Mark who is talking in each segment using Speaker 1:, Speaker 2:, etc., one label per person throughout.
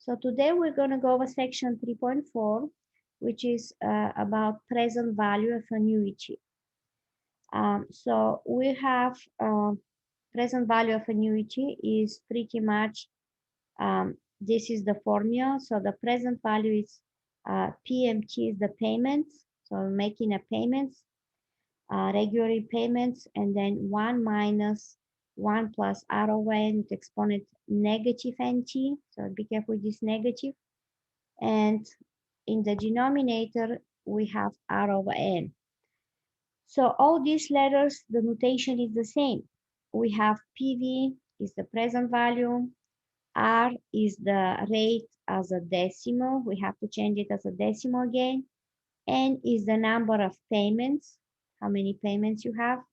Speaker 1: So today we're going to go over section 3.4, which is about present value of annuity. So we have present value of annuity is pretty much, this is the formula. So the present value is PMT is the payments. So making a payments, regular payments, and then 1 minus 1 plus RON with exponent negative NT. So be careful with this negative. And in the denominator, we have R over N. So all these letters, the notation is the same. We have PV is the present value, R is the rate as a decimal. We have to change it as a decimal again. N is the number of payments, how many payments you have.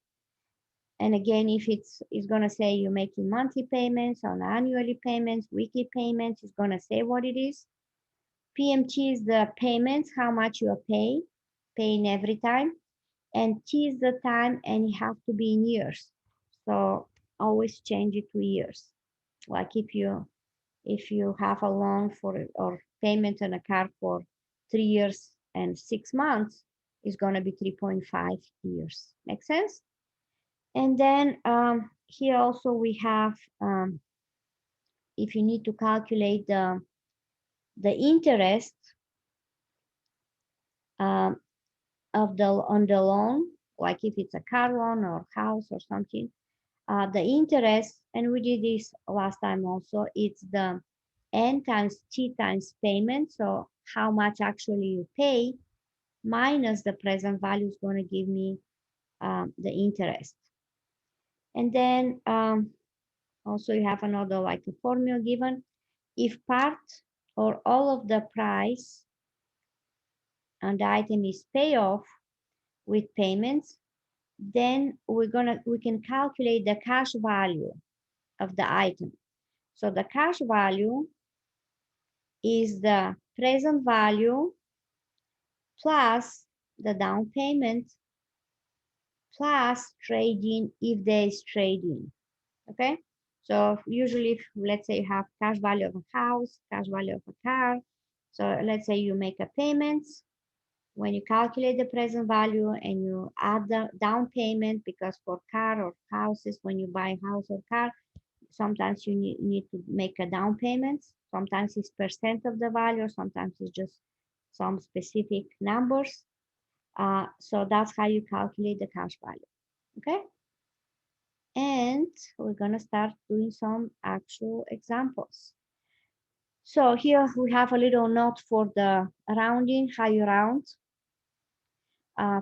Speaker 1: And again, if it's going to say you're making monthly payments, on annually payments, weekly payments, it's going to say what it is. PMT is the payments, how much you are paying every time. And T is the time, and it have to be in years. So always change it to years. Like if you have a loan for or payment on a car for 3 years and 6 months, it's going to be 3.5 years. Make sense? And then here also we have, if you need to calculate the interest on the loan, like if it's a car loan or house or something, the interest, and we did this last time also, it's the N times T times payment. So how much actually you pay minus the present value is going to give me the interest. And then also you have another like a formula given. If part or all of the price and the item is paid off with payments, then we can calculate the cash value of the item. So the cash value is the present value plus the down payment plus trading if there is trading. Okay, so usually if, let's say you have cash value of a house, cash value of a car, so let's say you make a payments. When you calculate the present value and you add the down payment, because for car or houses, when you buy a house or car, sometimes you need to make a down payment. Sometimes it's percent of the value, sometimes it's just some specific numbers. So that's how you calculate the cash value. Okay. And we're going to start doing some actual examples. So here we have a little note for the rounding, how you round.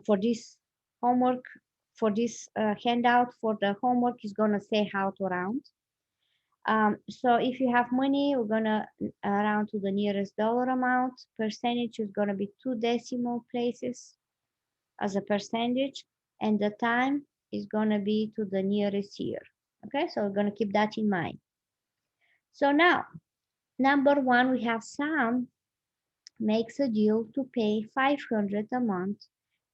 Speaker 1: For this homework, for this handout, for the homework is going to say how to round. So if you have money, we're going to round to the nearest dollar amount. Percentage is going to be 2 decimal places as a percentage, and the time is going to be to the nearest year. Okay, so we're going to keep that in mind. So now, number 1, we have Sam makes a deal to pay $500 a month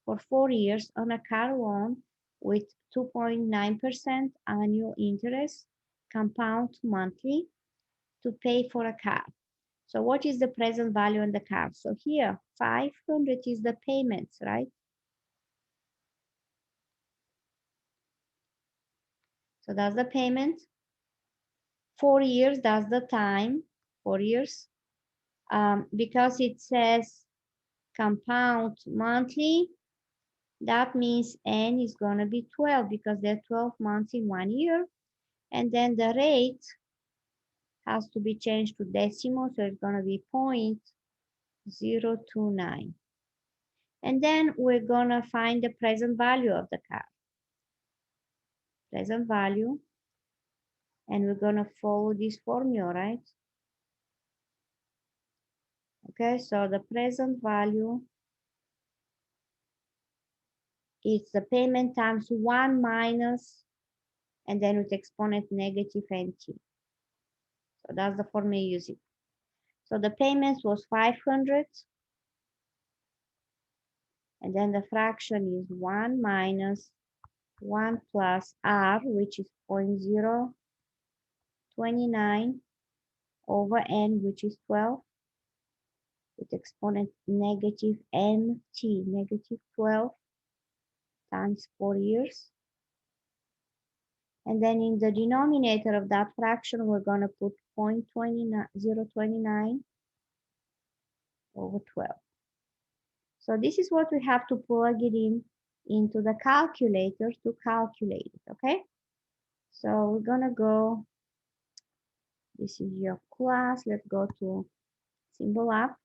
Speaker 1: for 4 years on a car loan with 2.9% annual interest, compound monthly, to pay for a car. So what is the present value on the car? So here, 500 is the payments, right? So that's the payment. 4 years, that's the time, 4 years. Because it says compound monthly, that means N is going to be 12 because there are 12 months in 1 year. And then the rate has to be changed to decimal, so it's going to be 0.029. And then we're going to find the present value of the car. Present value. And we're going to follow this formula, right? Okay, so the present value is the payment times 1 minus, and then with exponent negative NT. So that's the formula using. So the payments was 500. And then the fraction is 1 minus 1 plus R, which is 0.029. over n, which is 12, with exponent negative nt, negative 12 times 4 years. And then in the denominator of that fraction, we're going to put 0.29 over 12. So this is what we have to plug it in into the calculator to calculate it, okay? So we're going to go, this is your class. Let's go to symbol up.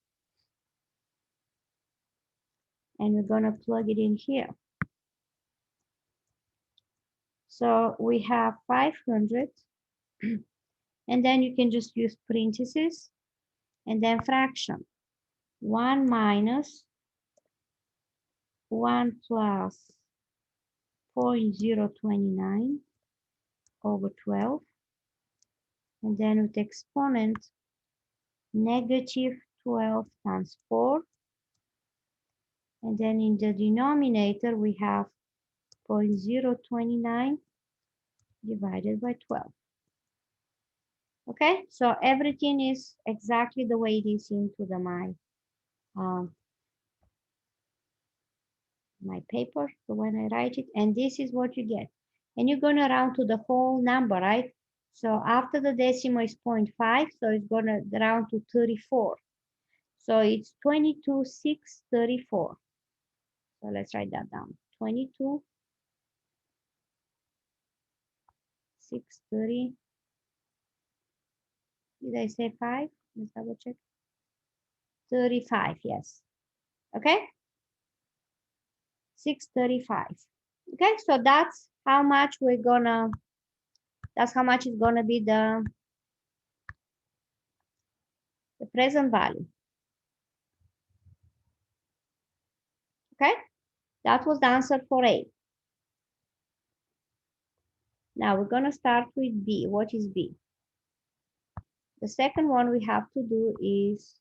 Speaker 1: And we're going to plug it in here. So we have 500. And then you can just use parentheses and then fraction. 1 minus 1 plus 0.029 over 12. And then with exponent negative 12 times 4. And then in the denominator, we have 0.029 divided by 12. Okay, so everything is exactly the way it is into the my paper, so when I write it, and this is what you get. And you're gonna round to the whole number, right? So after the decimal is 0.5, so it's gonna round to 34. So it's 22,634. So let's write that down. 22,630. Did I say 5? Let's double check. 35, yes. Okay? 635. Okay, so that's how much we're gonna, that's how much is gonna be the present value. Okay, that was the answer for A. Now we're gonna start with B. What is B? The second one we have to do is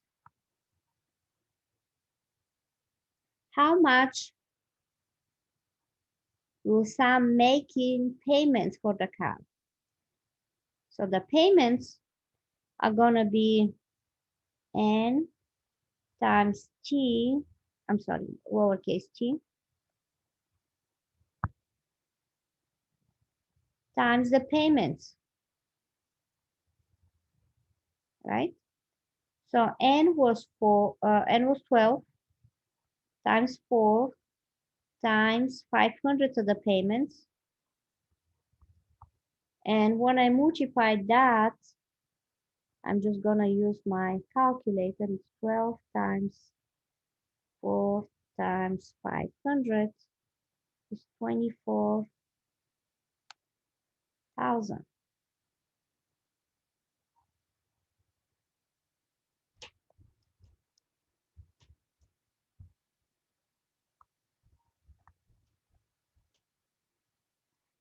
Speaker 1: how much will Sam making payments for the car? So the payments are gonna be N times T, I'm sorry, lowercase t, times the payments, right? So N was 12 times 4 times 500 of the payments. And when I multiply that, I'm just gonna use my calculator. It's 12 times 4 times 500 is 24,000.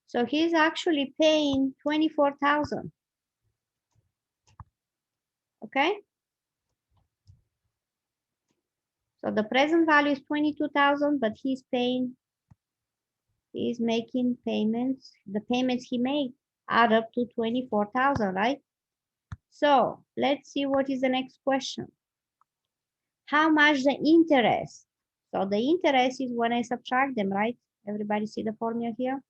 Speaker 1: So he's actually paying 24,000. Okay? So the present value is 22,000, but he's making payments. The payments he made add up to 24,000, right? So let's see what is the next question. How much the interest? So the interest is when I subtract them, right? Everybody see the formula here?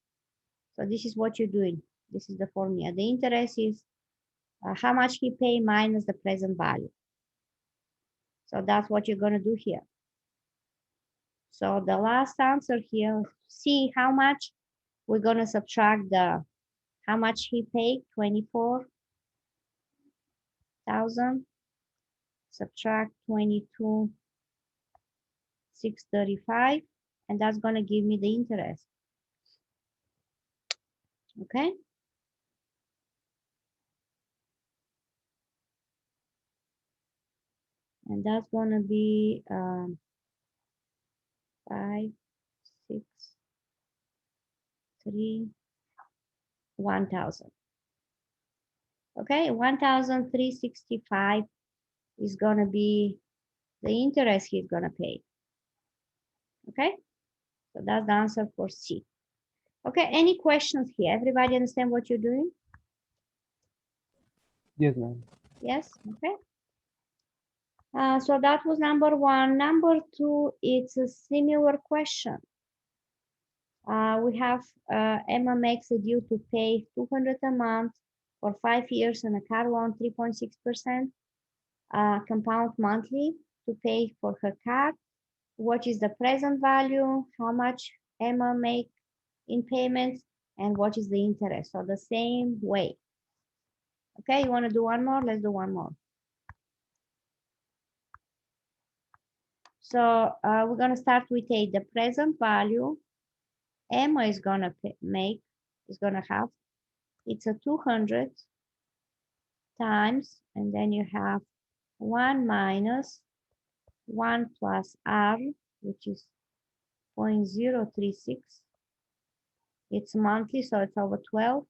Speaker 1: So this is what you're doing. This is the formula. The interest is how much he pay minus the present value. So that's what you're gonna do here. So the last answer here, see how much we're gonna subtract the, how much he paid, 24,000, subtract 22,635, and that's gonna give me the interest. Okay? And that's gonna be 5, 6, 3, 1,000. Okay, 1,365 is gonna be the interest he's gonna pay. Okay, so that's the answer for C. Okay, any questions here? Everybody understand what you're doing?
Speaker 2: Yes, ma'am.
Speaker 1: Yes, okay. So that was number one. Number two, it's a similar question. We have Emma makes a deal to pay 200 a month for 5 years on a car loan, 3.6% compound monthly to pay for her car. What is the present value? How much Emma make in payments? And what is the interest? So the same way. Okay, you want to do one more? Let's do one more. So we're going to start with A, the present value Emma is going to make, is going to have. It's a 200 times, and then you have 1 minus 1 plus R, which is 0.036. It's monthly, so it's over 12.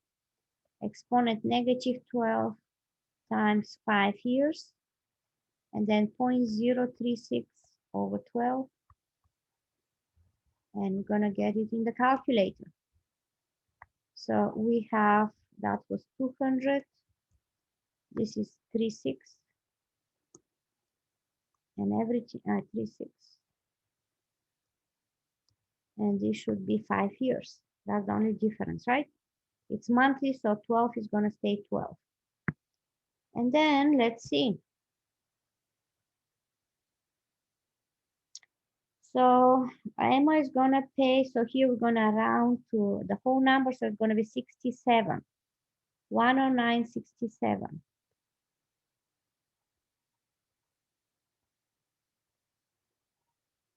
Speaker 1: Exponent negative 12 times 5 years, and then 0.036 over 12. And we're going to get it in the calculator. So we have, that was 200. This is 36. And everything, 36. And this should be 5 years. That's the only difference, right? It's monthly, so 12 is going to stay 12. And then let's see. So Emma is going to pay, so here we're going to round to the whole number, so it's going to be 67. 109.67.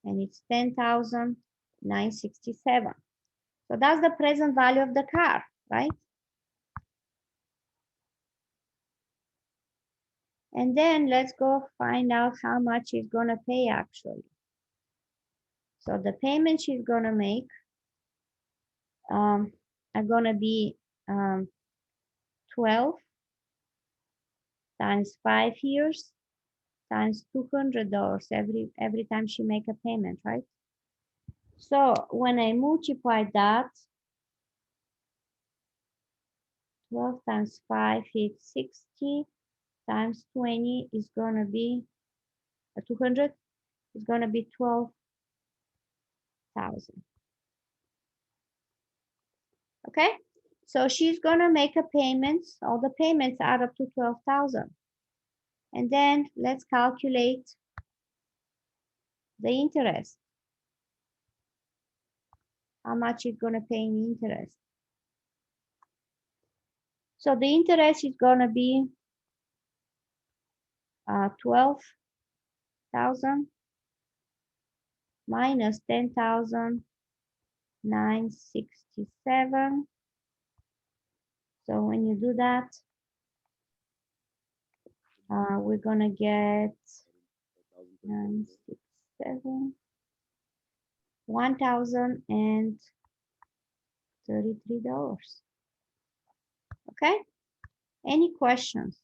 Speaker 1: And it's 10,967. So that's the present value of the car, right? And then let's go find out how much she's going to pay actually. So the payment she's going to make are going to be 12 times 5 years times $200 every time she make a payment, right? So when I multiply that, 12 times 5 is 60 times 20 is going to be 200 is going to be 12,000. Okay, so she's going to make a payment. All the payments add up to 12,000. And then let's calculate the interest. How much is going to pay in interest? So the interest is going to be 12,000 minus 10,967. So when you do that, we're going to get 967, $1,033. Okay, any questions?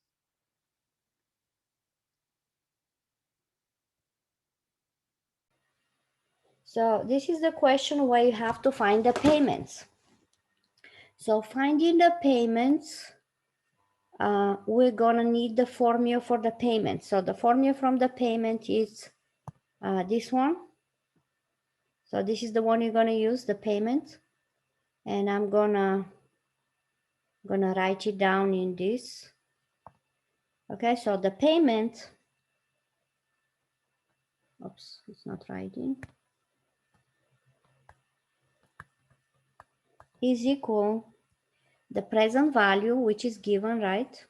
Speaker 1: So this is the question where you have to find the payments. So finding the payments, we're gonna need the formula for the payment. So the formula from the payment is this one. So this is the one you're gonna use, the payment. And I'm gonna write it down in this. Okay, so the payment, oops, it's not writing, is equal the present value, which is given, right?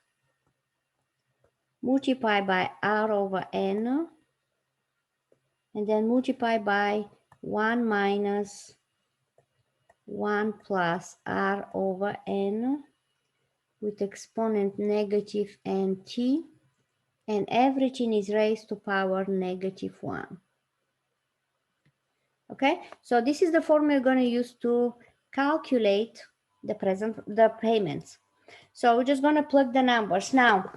Speaker 1: Multiply by R over N, and then multiply by 1 minus 1 plus R over N with exponent negative nt, and everything is raised to power -1. Okay, so this is the formula we're going to use to calculate the payments. So we're just going to plug the numbers. Now,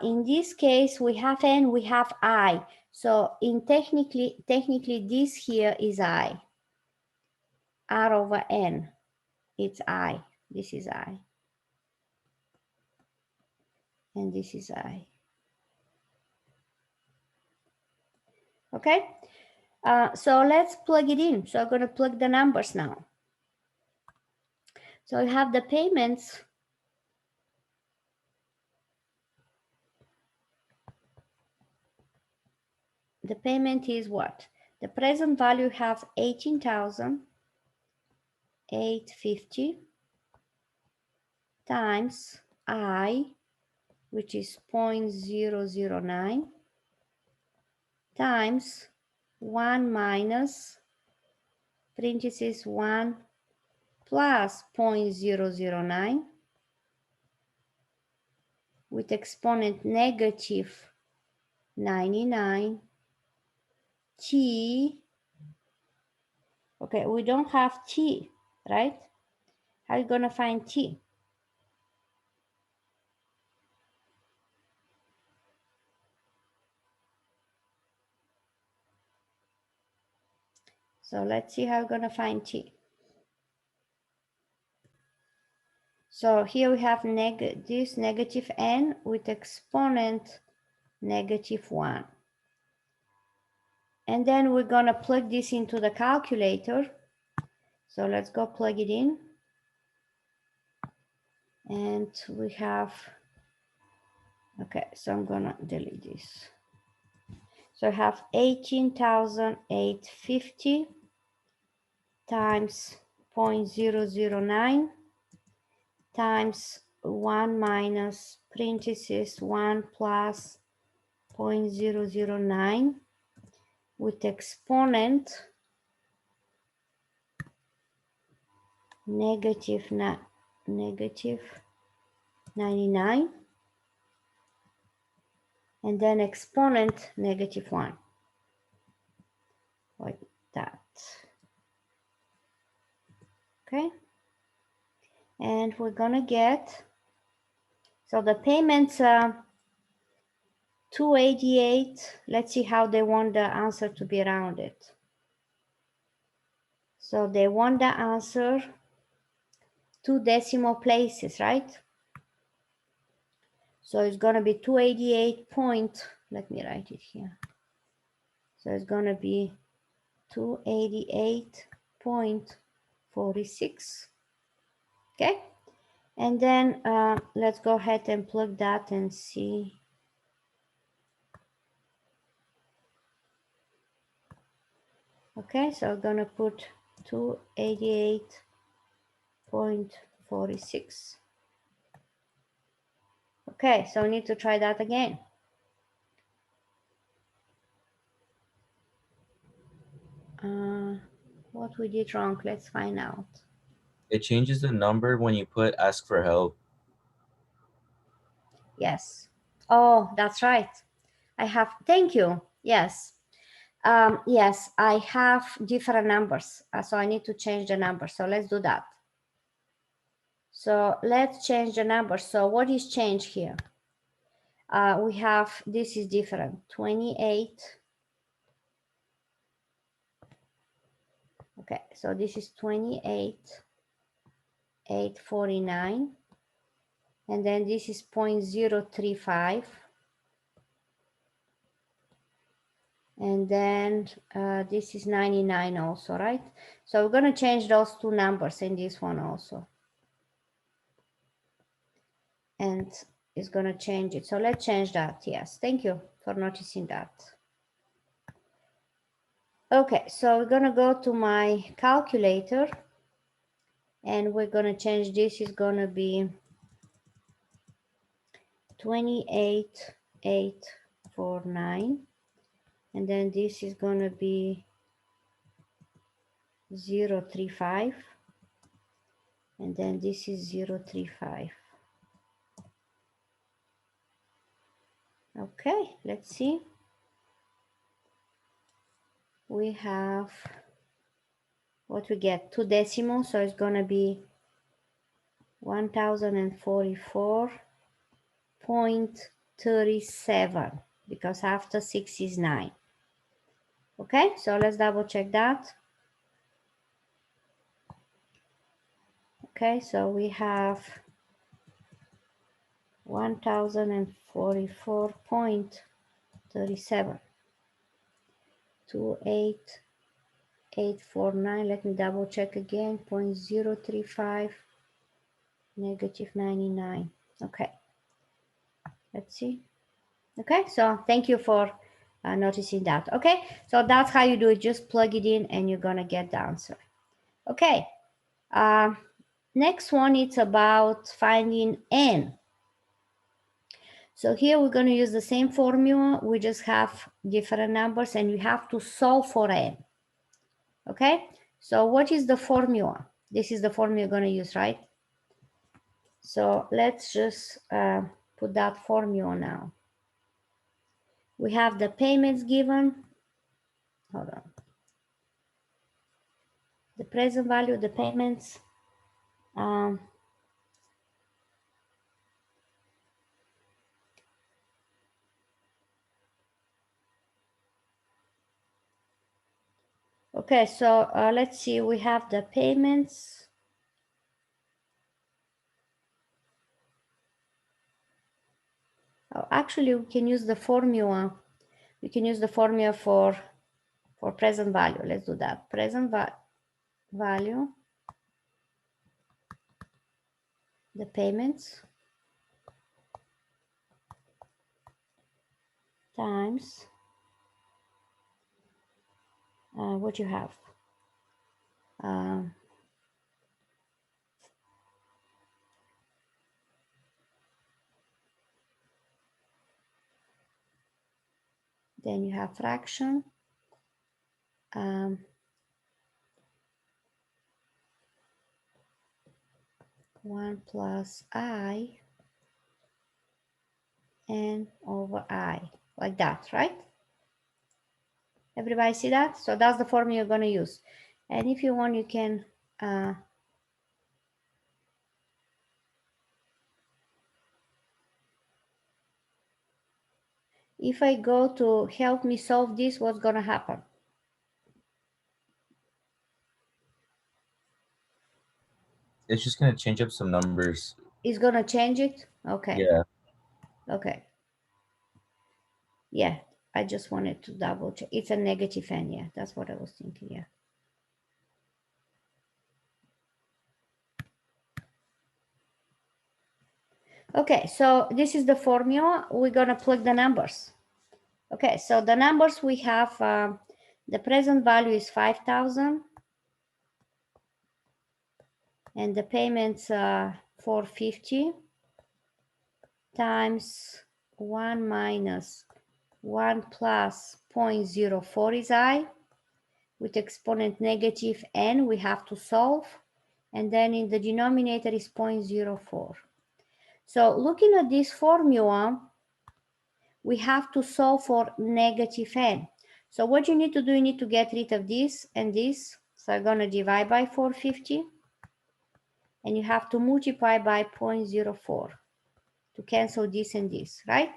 Speaker 1: in this case, we have N, we have I. So in technically this here is I. R over N, it's I. This is I. And this is I. Okay, so let's plug it in. So I'm going to plug the numbers now. So we have the payments. The payment is what? The present value has 18,850 times I, which is 0.009, times 1 minus parentheses 1 plus 0.009 with exponent negative 99 t. Okay, we don't have t, right? How are you going to find t? So let's see how we're going to find t. So here we have this negative n with exponent negative 1. And then we're going to plug this into the calculator. So let's go plug it in. And we have, okay, so I'm going to delete this. So I have 18,850 times 0.009 times 1 minus parentheses 1 plus 0.009 with exponent negative 99 and then exponent negative 1, like that. Okay, and we're gonna get, so the payments 288. Let's see how they want the answer to be rounded. So they want the answer 2 decimal places, right? So it's gonna be 288 point, let me write it here. So it's gonna be 288.46. Okay, and then let's go ahead and plug that and see. Okay, so I'm gonna put 288.46. Okay, so I need to try that again. What we did wrong, let's find out.
Speaker 2: It changes the number when you put ask for help.
Speaker 1: Yes. Oh, that's right. I have, thank you. Yes. Yes, I have different numbers. So I need to change the number. So let's do that. So let's change the number. So what is changed here? We have, this is different, 28. Okay, so this is 28,849. And then this is 0.035. And then this is 99 also, right? So we're going to change those two numbers in this one also. And it's going to change it. So let's change that. Yes, thank you for noticing that. Okay, so we're going to go to my calculator. And we're going to change this. Is going to be 28,849. And then this is going to be 035. And then this is 035. Okay, let's see. We have what we get, 2 decimals, so it's going to be 1044.37 because after 6 is 9. Okay, so let's double check that. Okay, so we have 1044.37. 28849. Let me double check again. 0.035 negative 99. Okay, let's see. Okay, so thank you for noticing that. Okay, so that's how you do it. Just plug it in and you're gonna get the answer. Okay, next one, it's about finding n. So here we're going to use the same formula. We just have different numbers and you have to solve for n. Okay, so what is the formula? This is the formula you're going to use, right? So let's just put that formula now. We have the payments given. Hold on. The present value, the payments. Okay, so let's see. We have the payments. Oh, actually, we can use the formula. We can use the formula for present value. Let's do that. Present value, the payments times what you have. Then you have fraction. 1 plus I n over I, like that, right? Everybody see that? So that's the formula you're going to use. And if you want, you can if I go to help me solve this, what's going to happen?
Speaker 2: It's just gonna change up some numbers.
Speaker 1: It's going to change it? Okay.
Speaker 2: Yeah.
Speaker 1: Okay. Yeah, I just wanted to double check. It's a negative n, yeah. That's what I was thinking, yeah. Okay, so this is the formula. We're going to plug the numbers. Okay, so the numbers we have, the present value is 5,000 and the payments 450 times 1 minus 1 plus 0.04 is I, with exponent negative n we have to solve, and then in the denominator is 0.04. So looking at this formula, we have to solve for negative n. So what you need to do, you need to get rid of this and this. So I'm going to divide by 450. And you have to multiply by 0.04 to cancel this and this, right?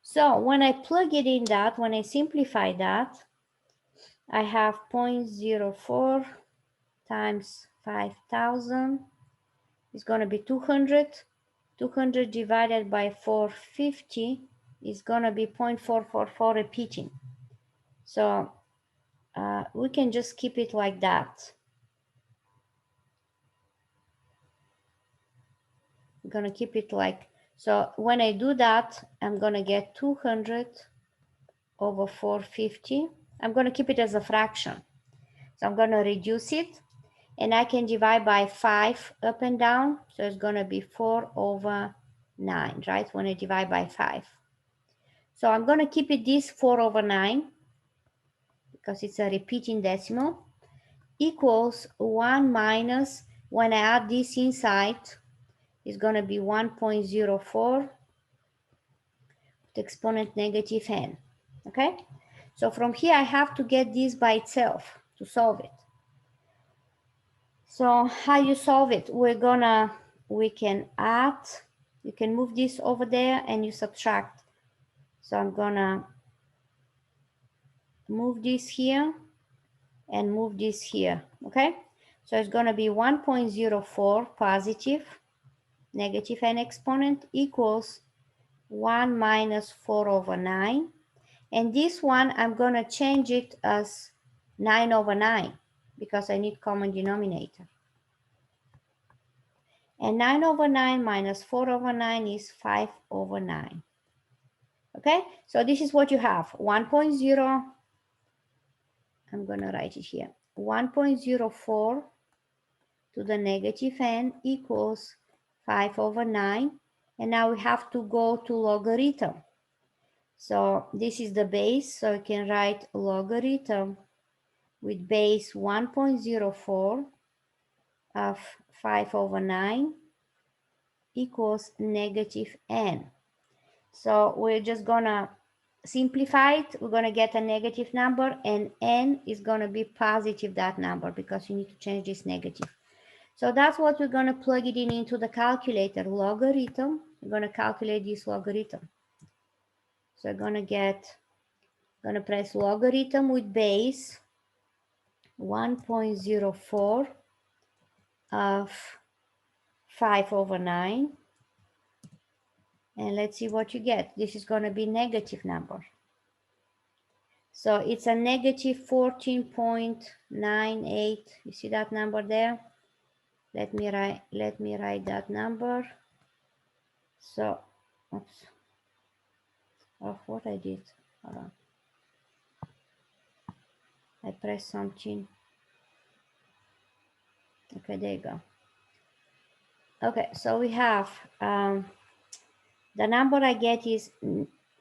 Speaker 1: So when I plug it in that, when I simplify that, I have 0.04 times 5,000 is going to be 200. 200 divided by 450 is going to be 0.444 repeating. So we can just keep it like that. I'm going to keep it like, so when I do that, I'm going to get 200 over 450. I'm going to keep it as a fraction. So I'm going to reduce it, and I can divide by 5 up and down. So it's going to be 4 over 9, right? When I divide by 5. So I'm going to keep it this 4 over 9 because it's a repeating decimal, equals 1 minus, when I add this inside, it's going to be 1.04 the exponent negative n. Okay, so from here I have to get this by itself to solve it. So how you solve it? We can add, you can move this over there and you subtract. So I'm gonna move this here and move this here, okay? So it's gonna be 1.04 positive negative n exponent equals 1 minus 4 over 9. And this one, I'm going to change it as 9 over 9 because I need common denominator. And 9 over 9 minus 4 over 9 is 5 over 9. Okay, so this is what you have. 1.0, I'm going to write it here. 1.04 to the negative n equals 5 over 9. And now we have to go to logarithm. So this is the base, so I can write logarithm with base 1.04 of 5 over 9 equals negative n. So we're just gonna simplify it. We're gonna get a negative number, and n is gonna be positive, that number, because you need to change this negative. So that's what we're gonna plug it in into the calculator, logarithm. We're gonna calculate this logarithm. So I'm gonna press logarithm with base 1.04 of 5 over 9. And let's see what you get. This is gonna be negative number. So it's a negative 14.98. You see that number there? Let me write that number. So, oops. Oh, what I did. Hold on. I pressed something. Okay, there you go. Okay, so we have the number I get is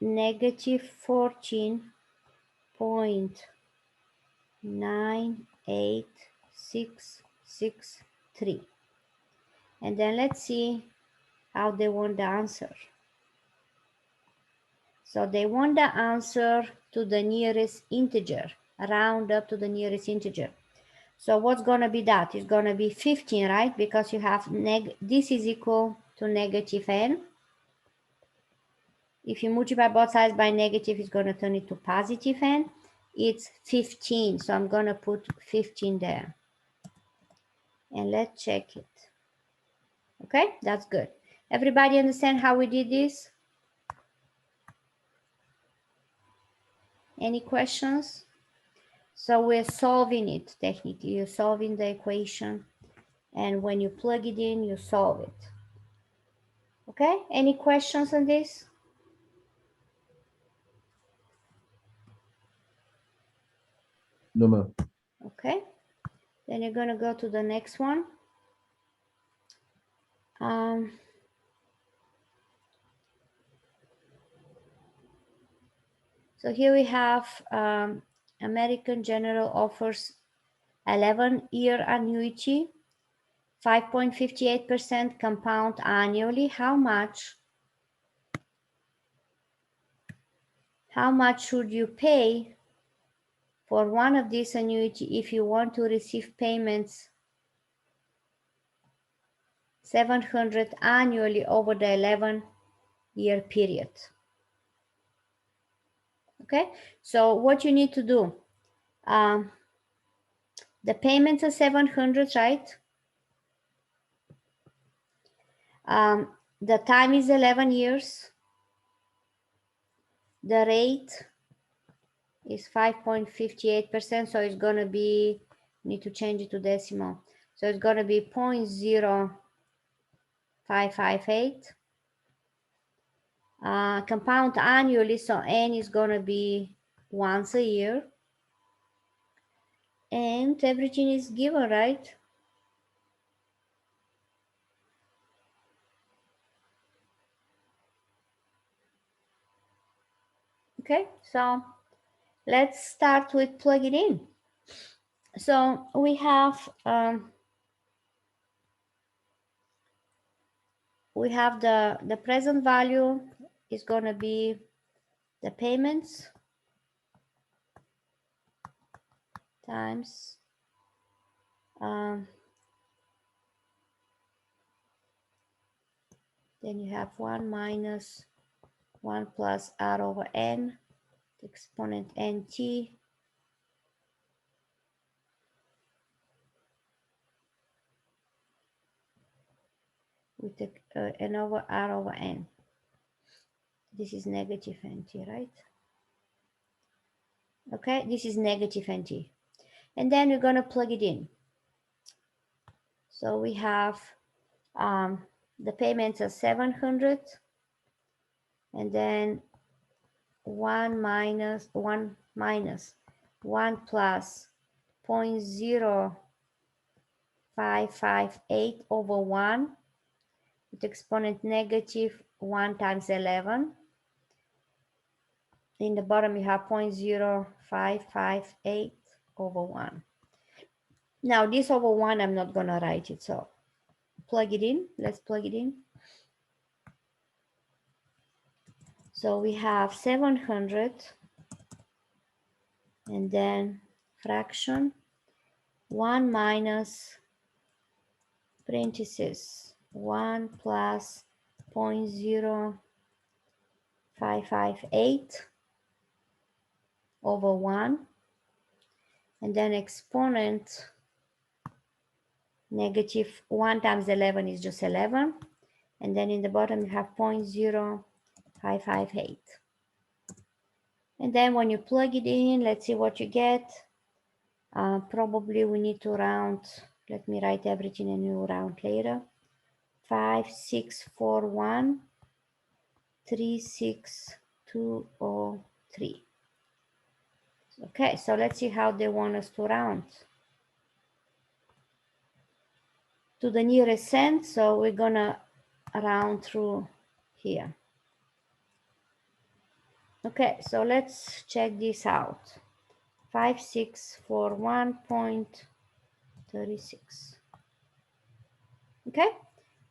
Speaker 1: negative 14.98663. And then let's see how they want the answer. So they want the answer to the nearest integer, round up to the nearest integer. So what's gonna be that? It's gonna be 15, right? Because you have this is equal to negative n. If you multiply both sides by negative, it's gonna turn it to positive n. It's 15, so I'm gonna put 15 there. And let's check it. Okay, that's good. Everybody understand how we did this? Any questions? So we're solving it technically. You're solving the equation, and when you plug it in, you solve it. Okay, any questions on this?
Speaker 3: No, ma'am.
Speaker 1: Okay, then you're gonna go to the next one. So here we have American General offers 11-year annuity, 5.58% compound annually. How much should you pay for one of these annuity if you want to receive payments 700 annually over the 11-year period? Okay, so what you need to do, the payments are 700, right? The time is 11 years. The rate is 5.58%, so it's going to be, need to change it to decimal. So it's going to be 0.0558. Compound annually, so n is going to be once a year. And everything is given, right? Okay, so let's start with plugging in. So we have the present value is going to be the payments times then you have 1 minus 1 plus r over n, the exponent nt, with the n over r over n. This is negative nt, right? Okay, this is negative NT. And then we're going to plug it in. So we have the payments are 700, and then 1 minus 1 plus 0.0558 over 1 with exponent negative 1 times 11. In the bottom you have 0.0558 over 1. Now this over 1, I'm not going to write it, so plug it in. Let's plug it in. So we have 700, and then fraction 1 minus parenthesis 1 plus 0.0558 over 1, and then exponent negative 1 times 11 is just 11, and then in the bottom you have 0.0558. And then when you plug it in, let's see what you get. Probably we need to round. Let me write everything and you round later. 5641 36203. Okay, so let's see how they want us to round to the nearest cent. So we're gonna round through here. Okay, so let's check this out. 5641.36. Okay,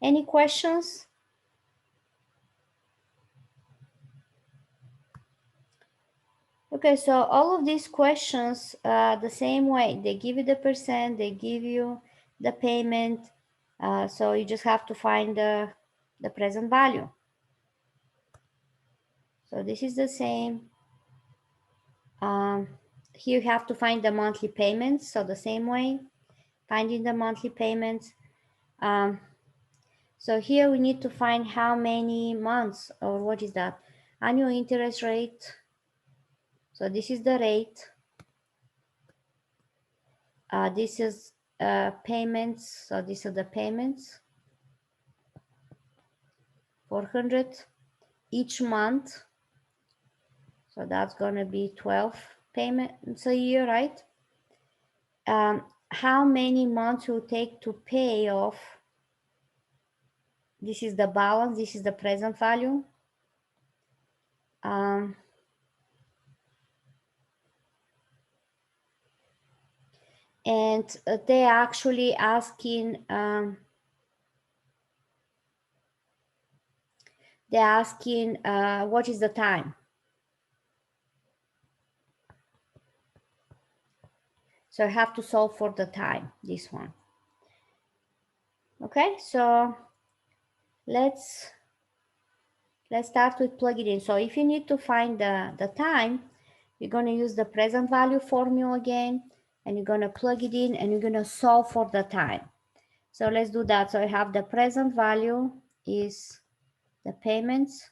Speaker 1: any questions? Okay, so all of these questions, the same way, they give you the percent, they give you the payment, so you just have to find the present value. So this is the same. Here you have to find the monthly payments, so the same way, finding the monthly payments. So here we need to find how many months, or what is that? Annual interest rate. So this is the rate. This is payments, so these are the payments. 400 each month. So that's going to be 12 payments a year, right? How many months will take to pay off? This is the balance, this is the present value. And they're actually asking, what is the time? So I have to solve for the time, this one. Okay, so let's start with plugging in. So if you need to find the time, you're going to use the present value formula again, and you're going to plug it in and you're going to solve for the time. So let's do that. So I have the present value is the payments,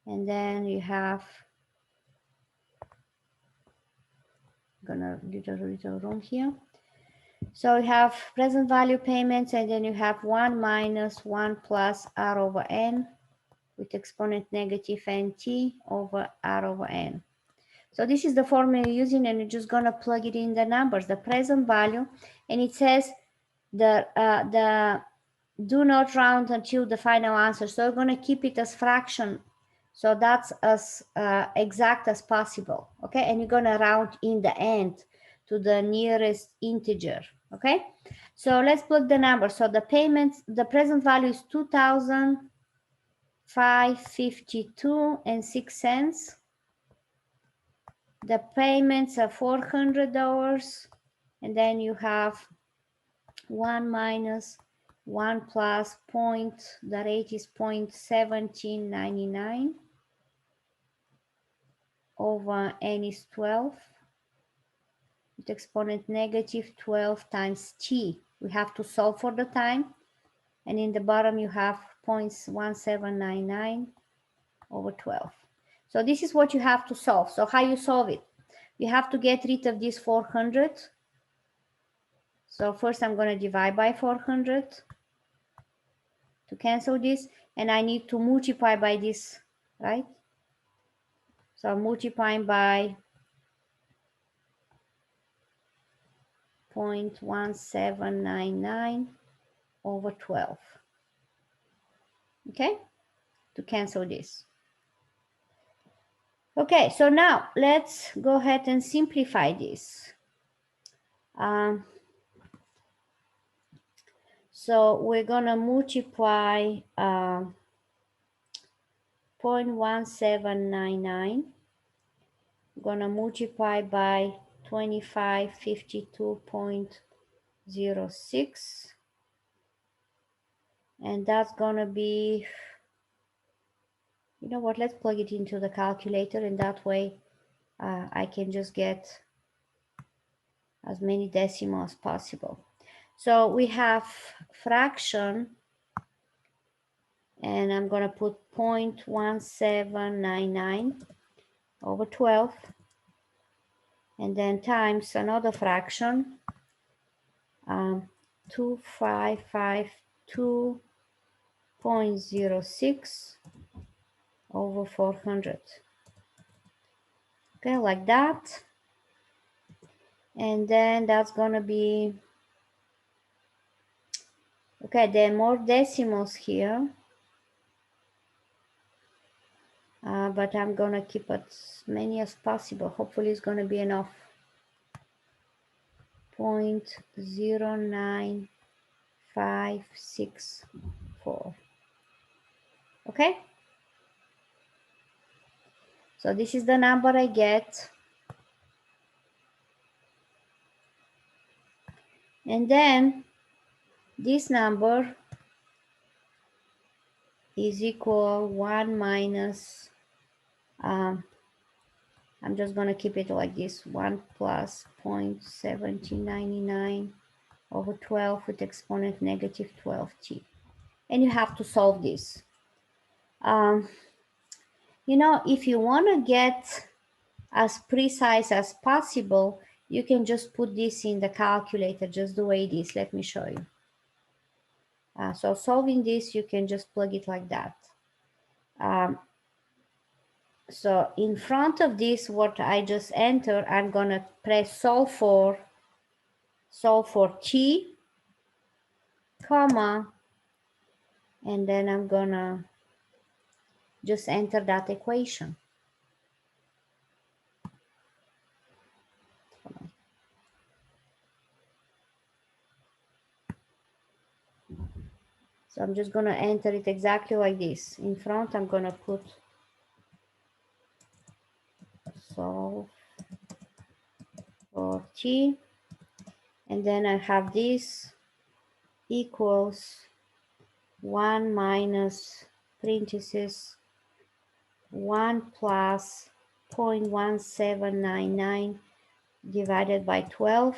Speaker 1: and then you have, I'm gonna do a little room here. So you have present value payments, and then you have 1 minus 1 plus r over n with exponent negative nt over r over n. So this is the formula you're using, and you're just gonna plug it in the numbers, the present value, and it says the do not round until the final answer. So we're gonna keep it as fraction. So that's as exact as possible, okay? And you're gonna round in the end to the nearest integer, okay? So let's plug the numbers. So the payments, the present value is 2,552 and 6 cents. The payments are $400, and then you have 1 minus 1 plus point, the rate is 0.1799 over n is 12 with exponent negative 12 times t. We have to solve for the time, and in the bottom you have 0.1799 over 12. So this is what you have to solve. So how you solve it? You have to get rid of this 400. So first I'm going to divide by 400 to cancel this, and I need to multiply by this, right? So I'm multiplying by 0.1799 over 12. Okay, to cancel this. Okay, so now let's go ahead and simplify this. So we're gonna multiply 0.1799. Gonna multiply by 2552.06, and that's gonna be, you know what, let's plug it into the calculator, and that way I can just get as many decimals as possible. So we have fraction, and I'm gonna put 0.1799 over 12, and then times another fraction, 2552.06 over 400. Okay, like that. And then that's gonna be, okay, there are more decimals here, but I'm gonna keep as many as possible. Hopefully it's gonna be enough. 0.09564. Okay, so this is the number I get, and then this number is equal 1 minus, I'm just gonna keep it like this, 1 plus 0.1799 over 12 with exponent negative 12t. And you have to solve this. You know, if you want to get as precise as possible, you can just put this in the calculator just the way it is. Let me show you. So solving this, you can just plug it like that. So in front of this, what I just entered, I'm gonna press solve for t, comma, and then I'm gonna just enter that equation. So I'm just gonna enter it exactly like this. In front, I'm gonna put solve for t, and then I have this equals 1 minus parentheses 1 plus 0.1799 divided by 12.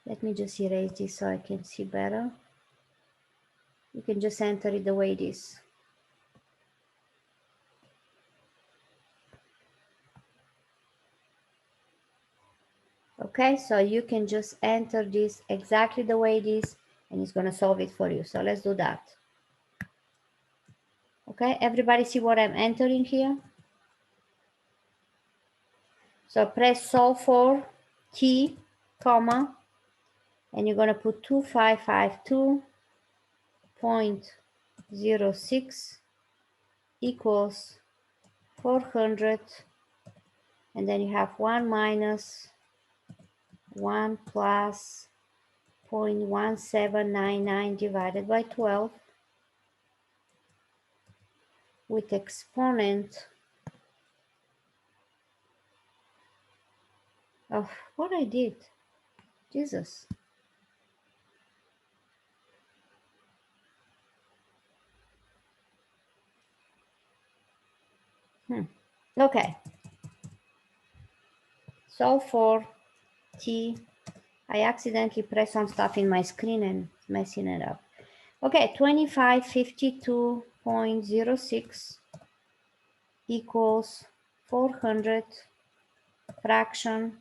Speaker 1: Let me just erase this so I can see better. You can just enter it the way it is. Okay, so you can just enter this exactly the way it is, and it's going to solve it for you. So let's do that. Okay, everybody see what I'm entering here? So press solve for t, comma, and you're going to put 2552.06 equals 400, and then you have 1 minus 1 plus 0.1799 divided by 12 with exponent of what I did. Jesus. Okay. Solve for t, I accidentally pressed some stuff in my screen and messing it up. Okay, 2552.06 equals 400 fraction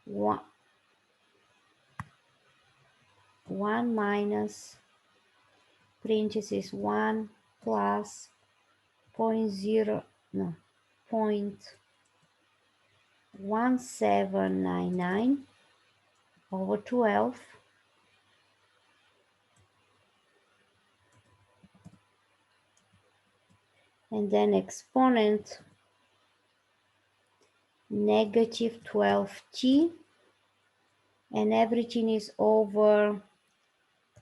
Speaker 1: 1 minus parentheses 1 plus 0.0 no 0.1799 over 12 and then exponent negative 12t, and everything is over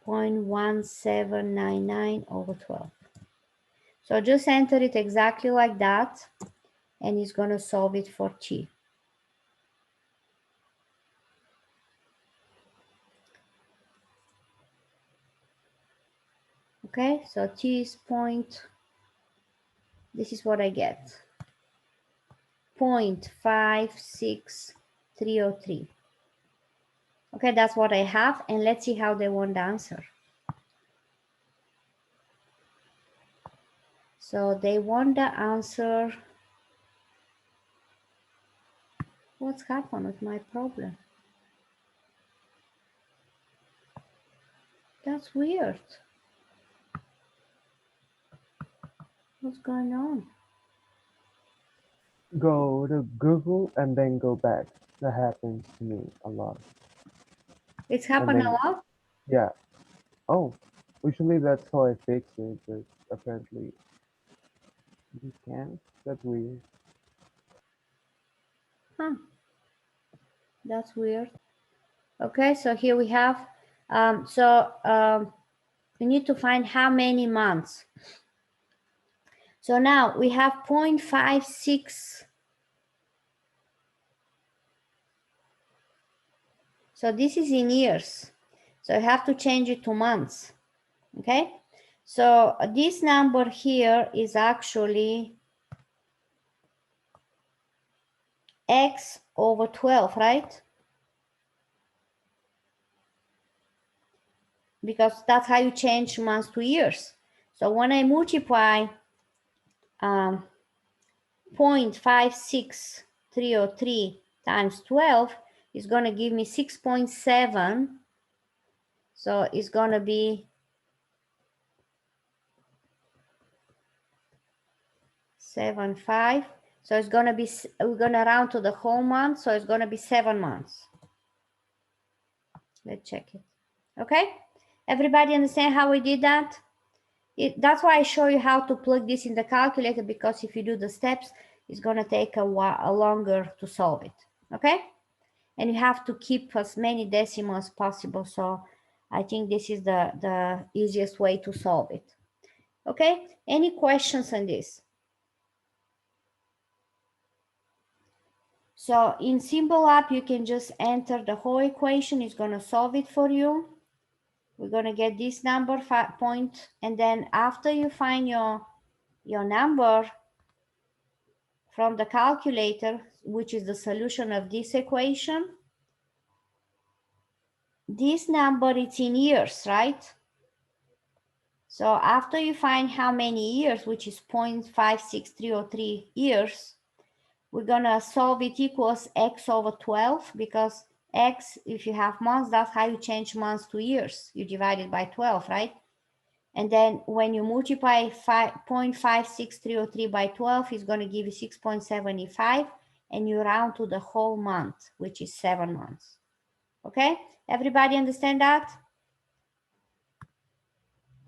Speaker 1: 0.1799 over 12. So just enter it exactly like that, and it's going to solve it for t. Okay, so t is this is what I get, 0.56303. Okay, that's what I have, and let's see how they want the answer. So they want the answer. What's happened with my problem? That's weird. What's going on?
Speaker 4: Go to Google and then go back. That happens to me a lot.
Speaker 1: It's
Speaker 4: And
Speaker 1: happened a
Speaker 4: then,
Speaker 1: lot?
Speaker 4: yeah. Oh, usually that's how I fix it, but apparently you can't. That's weird.
Speaker 1: Huh. That's weird. Okay, so here we have, we need to find how many months. So now we have 0.56. So this is in years. So I have to change it to months. Okay, so this number here is actually x over 12, right? Because that's how you change months to years. So when I multiply 0.56303 times 12, is going to give me 6.7. So it's going to be 7.5. So it's going to be, we're going to round to the whole month. So it's going to be 7 months. Let's check it. Okay. Everybody understand how we did that? That's why I show you how to plug this in the calculator, because if you do the steps, it's going to take a while longer to solve it. Okay. And you have to keep as many decimals as possible. So I think this is the easiest way to solve it. Okay. Any questions on this? So in Simple App, you can just enter the whole equation. It's going to solve it for you. We're going to get this number, 5 point, and then after you find your number from the calculator, which is the solution of this equation, this number is in years, right? So after you find how many years, which is 0.56303 years, we're going to solve it equals x over 12, because x, if you have months, that's how you change months to years. You divide it by 12, right? And then when you multiply 0.56303 by 12, it's going to give you 6.75, and you round to the whole month, which is 7 months. Okay, everybody understand that?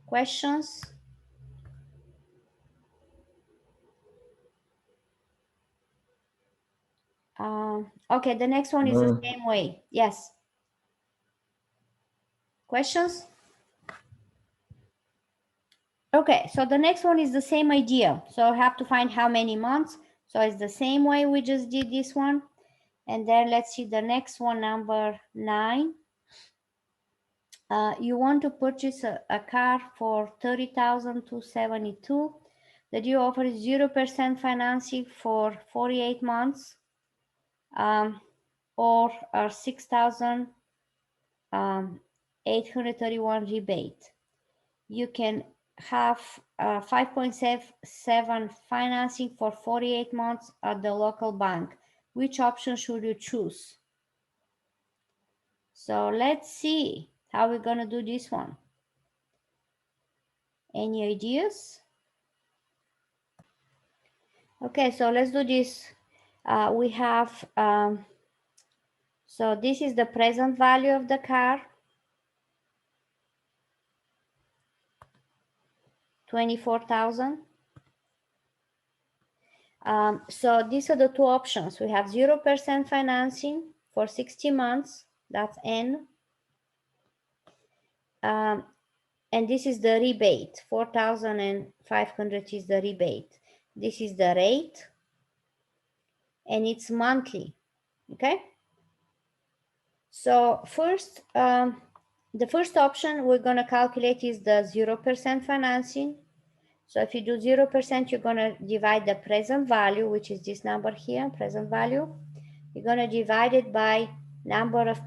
Speaker 1: Questions? Okay, the next one is the same way. Yes. Questions? Okay, so the next one is the same idea. So I have to find how many months. So it's the same way we just did this one. And then let's see the next one, number 9. You want to purchase a car for $30,272. The deal offers 0% financing for 48 months. or 6,831 rebate. You can have 5.7 financing for 48 months at the local bank. Which option should you choose? So let's see how we're gonna do this one. Any ideas? Okay, so let's do this. We have, so this is the present value of the car, 24,000. So these are the two options. We have 0% financing for 60 months, that's N. And this is the rebate, 4,500 is the rebate. This is the rate, and it's monthly, okay? So first, the first option we're gonna calculate is the 0% financing. So if you do 0%, you're gonna divide the present value, which is this number here, present value. You're gonna divide it by number of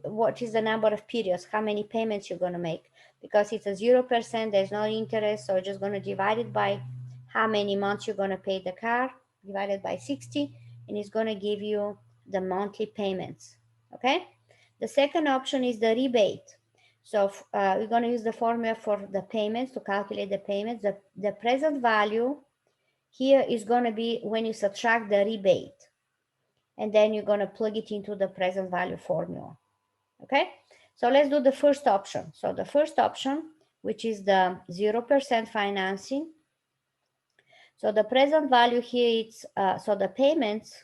Speaker 1: what is the number of periods, how many payments you're gonna make. Because it's a 0%, there's no interest, so you're just gonna divide it by how many months you're gonna pay the car, divided by 60, and it's gonna give you the monthly payments, okay? The second option is the rebate. So we're gonna use the formula for the payments to calculate the payments. The present value here is gonna be when you subtract the rebate, and then you're gonna plug it into the present value formula, okay? So let's do the first option. So the first option, which is the 0% financing. So the present value here, it's, so the payments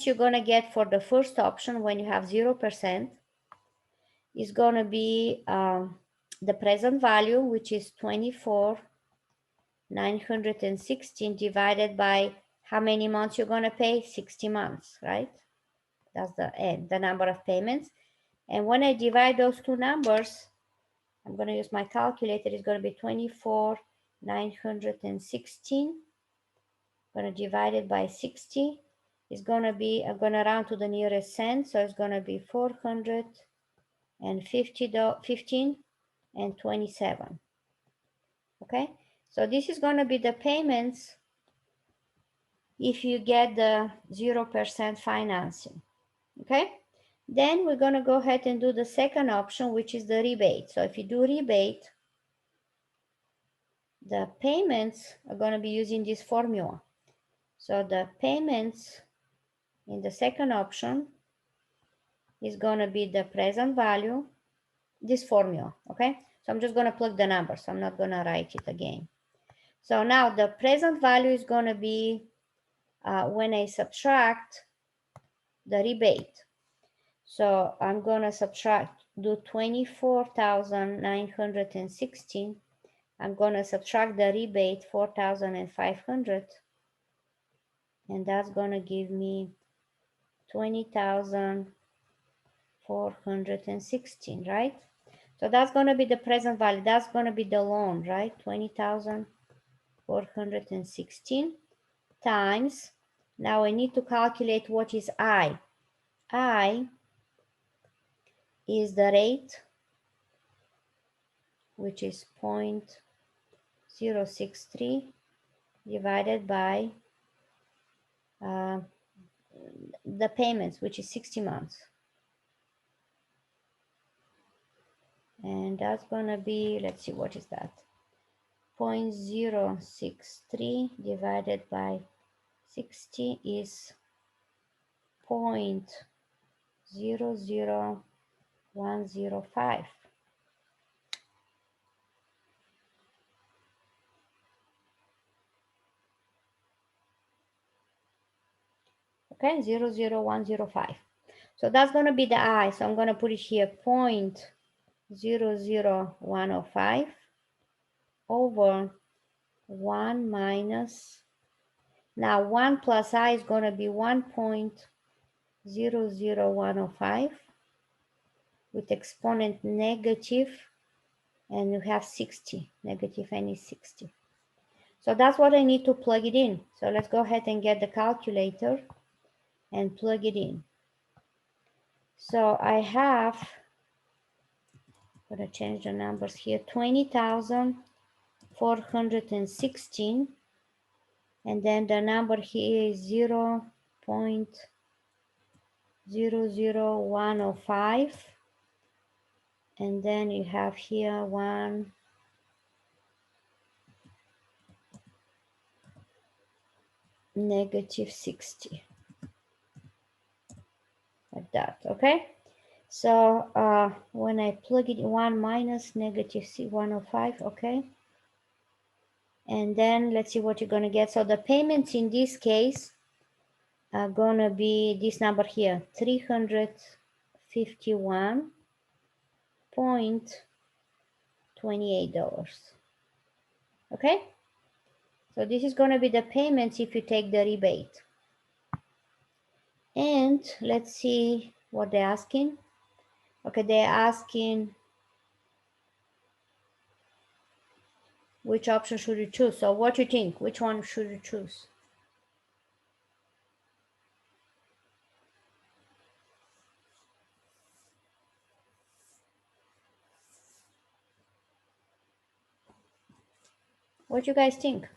Speaker 1: you're gonna get for the first option when you have 0% is gonna be the present value, which is 24,916 divided by how many months you're gonna pay? 60 months, right? That's the end, the number of payments. And when I divide those two numbers, I'm gonna use my calculator, it's gonna be 24,916. I'm gonna divide it by 60. It's gonna be, I'm gonna round to the nearest cent, so it's gonna be 415 and 27. Okay, so this is gonna be the payments if you get the 0% financing. Okay, then we're gonna go ahead and do the second option, which is the rebate. So if you do rebate, the payments are gonna be using this formula. So the payments in the second option is gonna be the present value, this formula, okay? So I'm just gonna plug the numbers. I'm not gonna write it again. So now the present value is gonna be when I subtract the rebate. So I'm gonna subtract, do 24,916. I'm gonna subtract the rebate, 4,500, and that's gonna give me 20,416, right? So that's gonna be the present value. That's gonna be the loan, right? 20,416 times. Now I need to calculate what is I. I is the rate, which is 0.063 divided by the payments, which is 60 months. And that's gonna be, let's see, what is that? 0.063 divided by 60 is 0.00105. Okay, 0.00105. So that's going to be the I. So I'm going to put it here, 0.00105 over 1 minus, now 1 plus I is going to be 1.00105 with exponent negative, and you have 60, negative n is 60. So that's what I need to plug it in. So let's go ahead and get the calculator and plug it in. So I have, I'm gonna change the numbers here, 20,416, and then the number here is 0.00105, and then you have here one negative 60, like that, okay? So when I plug it in, 1 minus negative 105, okay? And then let's see what you're gonna get. So the payments in this case are gonna be this number here, $351.28, okay? So this is gonna be the payments if you take the rebate. And let's see what they're asking. Okay, they're asking which option should you choose. So what do you think? Which one should you choose? What do you guys think?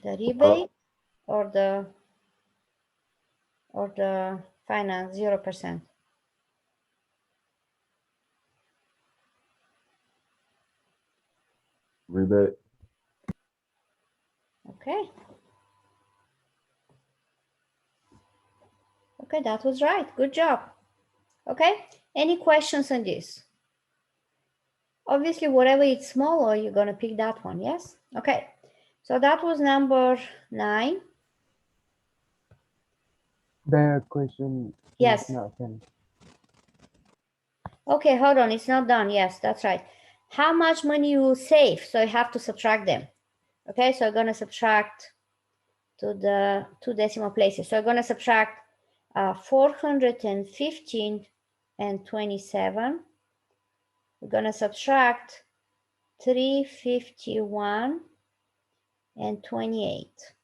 Speaker 1: The rebate or the finance 0%?
Speaker 3: Rebate.
Speaker 1: Okay. Okay, that was right. Good job. Okay, any questions on this? Obviously, whatever is smaller, you're gonna pick that one, yes? Okay, so that was number 9.
Speaker 4: The question is
Speaker 1: Yes.
Speaker 4: not finished.
Speaker 1: Okay, hold on, it's not done. Yes, that's right. How much money you will save? So you have to subtract them. Okay, so I'm gonna subtract to the 2 decimal places. So I'm gonna subtract 415 and 27. We're gonna subtract 351 and 28.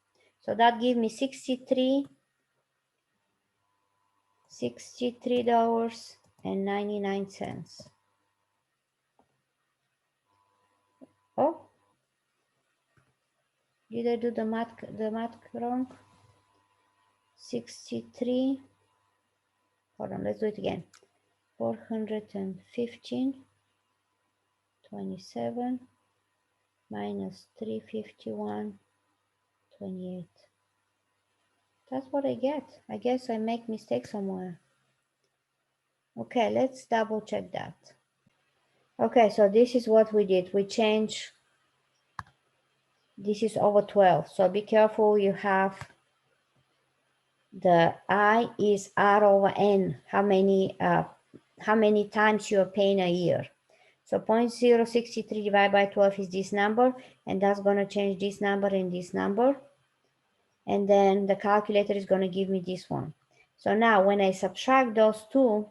Speaker 1: So that gives me $63.99. Oh, did I do the math wrong? 63. Hold on, let's do it again. 415, 27 minus 351, 28. That's what I get. I guess I make mistake somewhere. Okay, let's double check that. Okay, so this is what we did. We changed, this is over 12. So be careful, you have the I is R over N, how many times you're paying a year. So 0.063 divided by 12 is this number, and that's gonna change this number and this number. And then the calculator is gonna give me this one. So now when I subtract those two,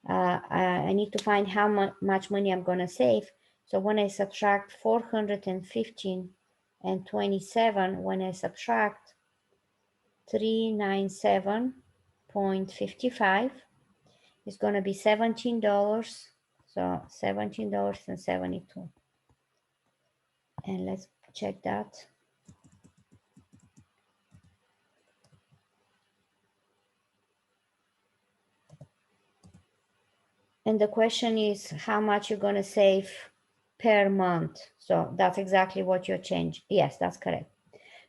Speaker 1: I need to find how much money I'm gonna save. So when I subtract 415 and 27, when I subtract 397.55, it's gonna be $17. So $17.72. And let's check that. And the question is how much you're gonna save per month. So that's exactly what you're changing. Yes, that's correct.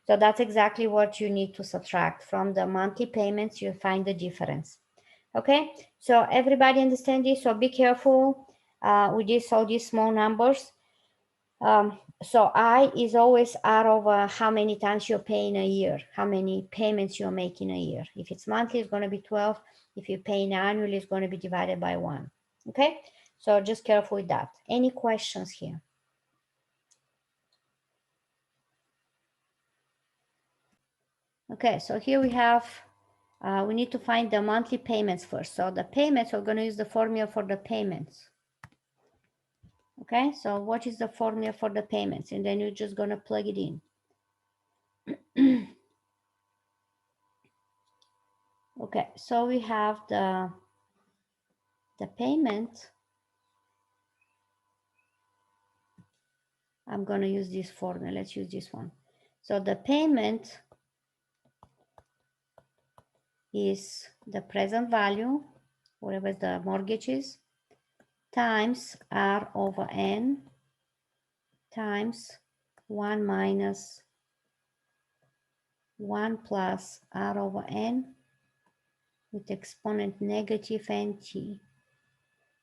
Speaker 1: So that's exactly what you need to subtract from the monthly payments. You find the difference. Okay, so everybody understand this? So be careful with all these small numbers. So I is always R over how many times you're paying a year, how many payments you're making a year. If it's monthly, it's going to be 12. If you're paying annually, it's going to be divided by 1. Okay, so just careful with that. Any questions here? Okay, so here we have, we need to find the monthly payments first. So the payments, we're going to use the formula for the payments. Okay, so what is the formula for the payments? And then you're just gonna plug it in. Okay, so we have the payment. I'm gonna use this formula. Let's use this one. So the payment is the present value, whatever the mortgage is, times R over N times 1 minus 1 plus R over N with exponent negative NT,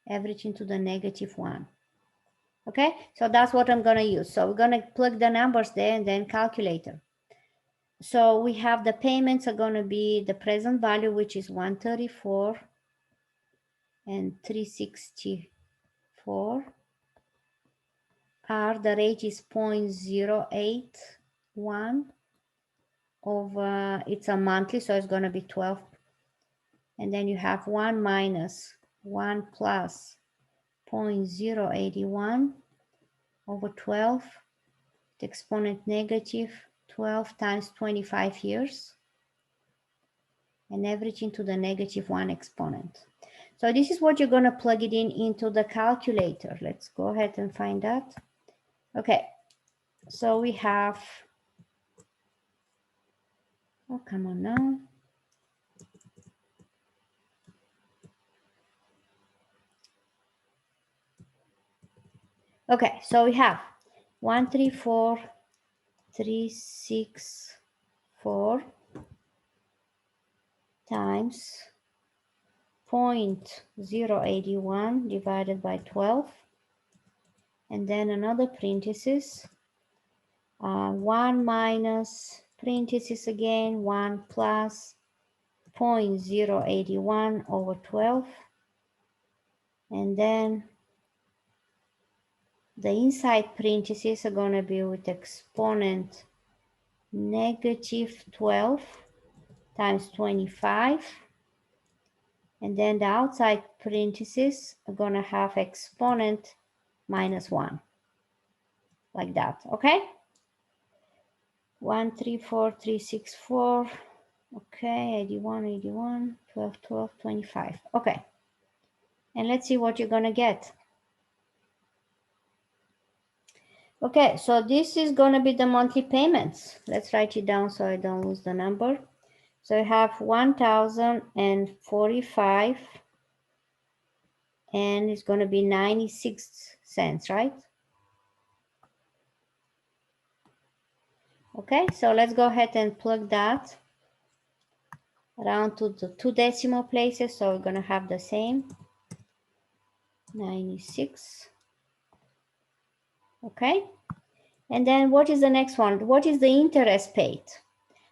Speaker 1: everything to the negative 1. Okay, so that's what I'm going to use. So we're going to plug the numbers there and then calculator. So we have the payments are going to be the present value, which is 134 and 364. R, the rate is 0.081 over, it's a monthly, so it's going to be 12. And then you have 1 minus 1 plus 0.081 over 12, the exponent negative 12 times 25 years, and everything to the negative 1 exponent. So this is what you're going to plug it in into the calculator. Let's go ahead and find that. Okay, so we have, oh, come on now. Okay, so we have 134,364 times 0.081 divided by 12, and then another parenthesis, 1 minus parenthesis again, 1 plus 0.081 over 12, and then the inside parentheses are going to be with exponent negative 12 times 25, and then the outside parentheses are going to have exponent minus 1, like that. Okay, 134,364. Okay, 81, 12, 12, 25. Okay, and let's see what you're going to get. Okay, so this is going to be the monthly payments. Let's write it down so I don't lose the number. So I have 1,045, and it's going to be 96 cents, right? Okay, so let's go ahead and plug that around to the 2 decimal places. So we're going to have the same 96. Okay, and then what is the next one? What is the interest paid?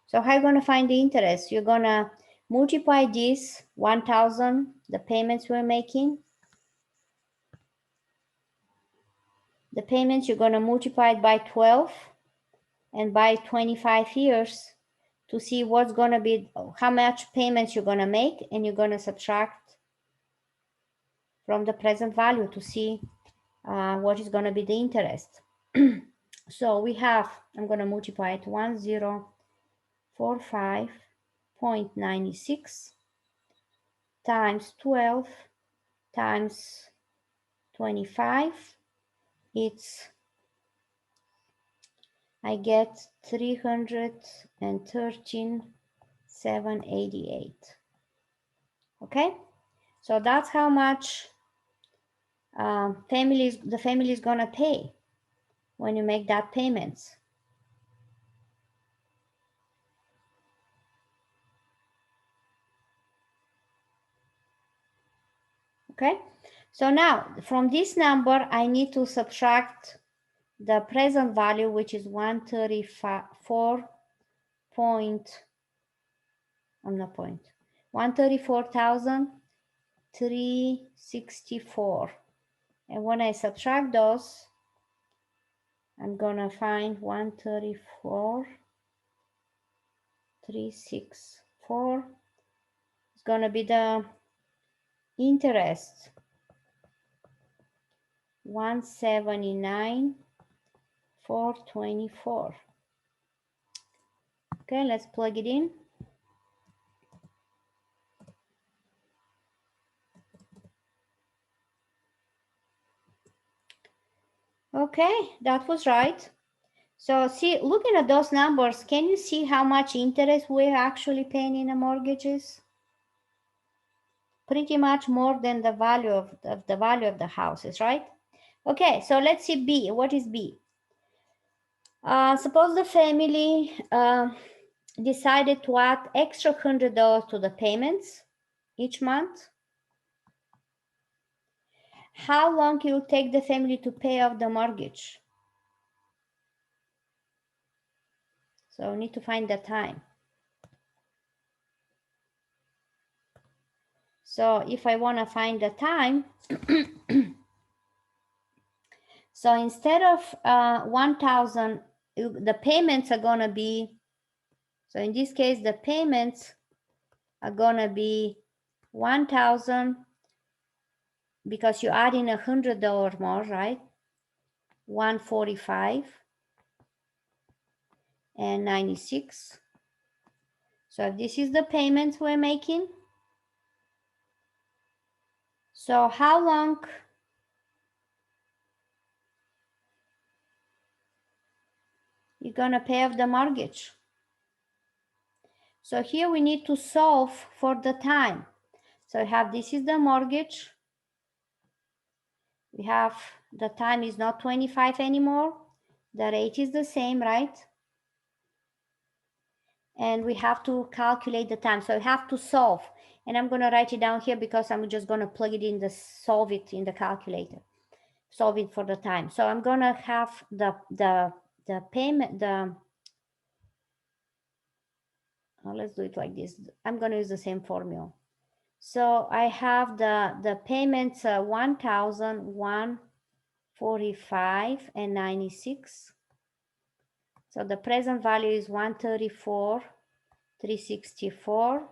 Speaker 1: So how are you going to find the interest? You're going to multiply this 1,000, the payments we're making. The payments, you're going to multiply it by 12 and by 25 years to see what's going to be, how much payments you're going to make, and you're going to subtract from the present value to see what is going to be the interest. So we have, I'm going to multiply it 1045.96 times 12 times 25. It's, I get 313,788. Okay, so that's how much the family is gonna pay when you make that payments. Okay, so now from this number I need to subtract the present value, which is 134,364, and when I subtract those, I'm gonna find 134,364. It's gonna be the interest 179,424. Okay, let's plug it in. Okay, that was right. So see, looking at those numbers, can you see how much interest we're actually paying in the mortgages? Pretty much more than the value of the houses, right? Okay, so let's see B. What is B? Suppose the family decided to add extra $100 to the payments each month. How long it will take the family to pay off the mortgage? So we need to find the time. So if I want to find the time, so instead of 1,000, the payments are going to be, so in this case, the payments are going to be 1,000 because you're adding $100 more, right? 145 and 96. So this is the payments we're making. So how long you're gonna pay off the mortgage? So here we need to solve for the time. So we have, this is the mortgage. We have, the time is not 25 anymore. The rate is the same, right? And we have to calculate the time. So we have to solve. And I'm gonna write it down here because I'm just gonna plug it in the, solve it in the calculator. Solve it for the time. So I'm gonna have the payment, let's do it like this. I'm gonna use the same formula. So I have the payments 1,145 and 96. So the present value is 134,364,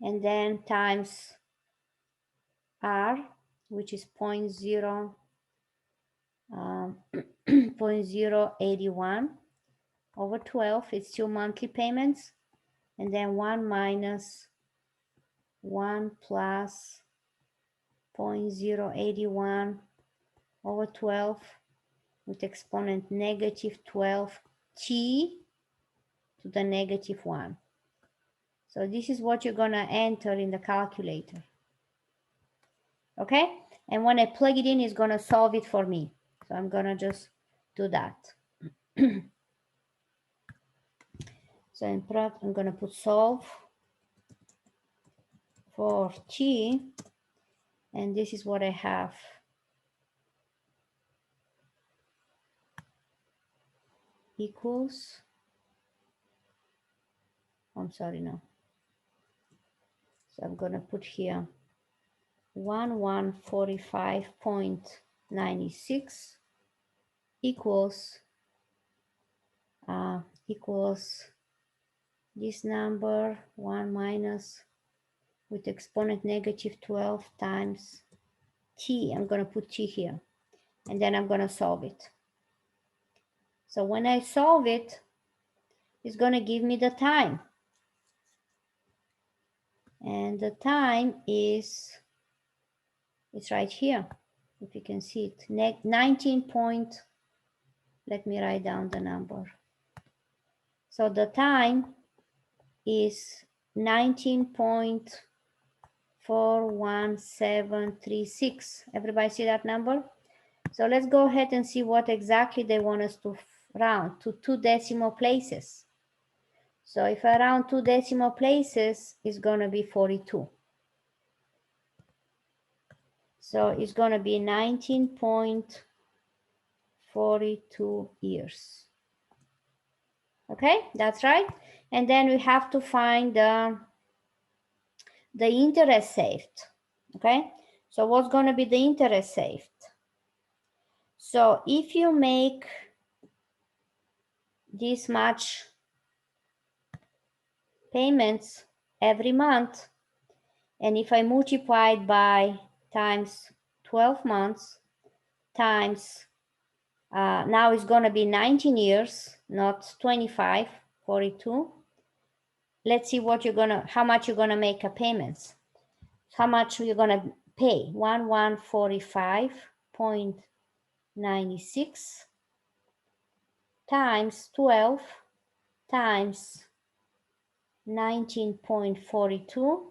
Speaker 1: and then times R, which is 0.081 over 12. It's 2 monthly payments, and then 1 minus 1 plus 0.081 over 12 with exponent negative 12t to the negative 1. So this is what you're gonna enter in the calculator. Okay, and when I plug it in, it's gonna solve it for me. So I'm gonna just do that. So in prep, I'm gonna put solve for t, and this is what I have. Equals, I'm sorry, no. So I'm gonna put here 1145.96 equals this number 1 minus with exponent negative 12 times t. I'm going to put t here, and then I'm going to solve it. So when I solve it, it's going to give me the time, and the time is, it's right here, if you can see it, 19 point, let me write down the number. So the time is 19.41736. Everybody see that number? So let's go ahead and see what exactly they want us to round to 2 decimal places. So if I round 2 decimal places, it's going to be 42. So it's going to be 19.42 years. Okay, that's right. And then we have to find the interest saved. Okay, so what's going to be the interest saved? So if you make this much payments every month, and if I multiply it by times 12 months, times, now it's going to be 19 years, not 25, 42. Let's see what you're going to, how much you're going to make a payments. How much you're going to pay? 1145.96 times 12 times 19.42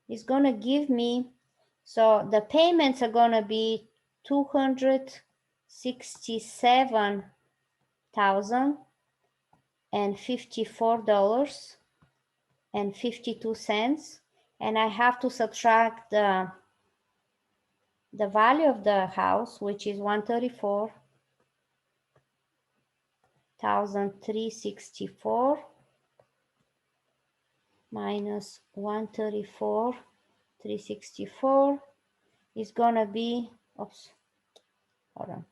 Speaker 1: is going to give me, so the payments are going to be $267,054.52, and I have to subtract the value of the house, which is 134,364 minus 134,364 is gonna be, oops, hold on.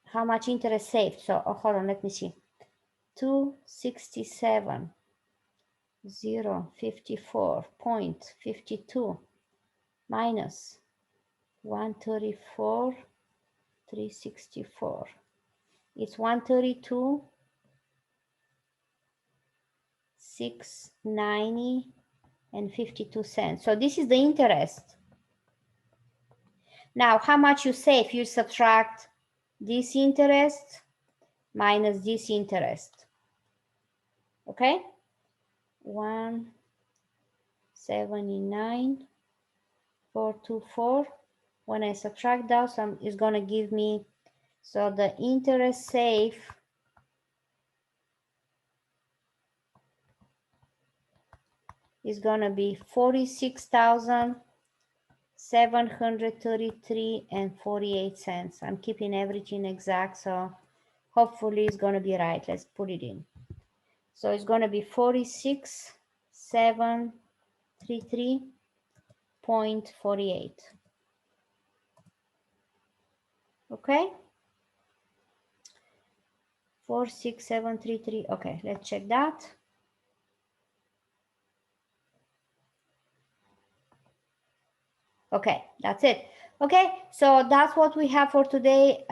Speaker 1: How much interest saved? So, hold on, let me see. 267,054.52 minus 134,364. It's 132,690 and 52 cents. So this is the interest. Now, how much you save? You subtract this interest minus this interest. Okay? 179,424. When I subtract those, it's going to give me, so the interest save is going to be 46,733 and 48 cents. I'm keeping everything exact, so hopefully it's going to be right. Let's put it in. So it's going to be 46,733.48. Okay? 46733. Okay, let's check that. Okay, that's it. Okay, so that's what we have for today.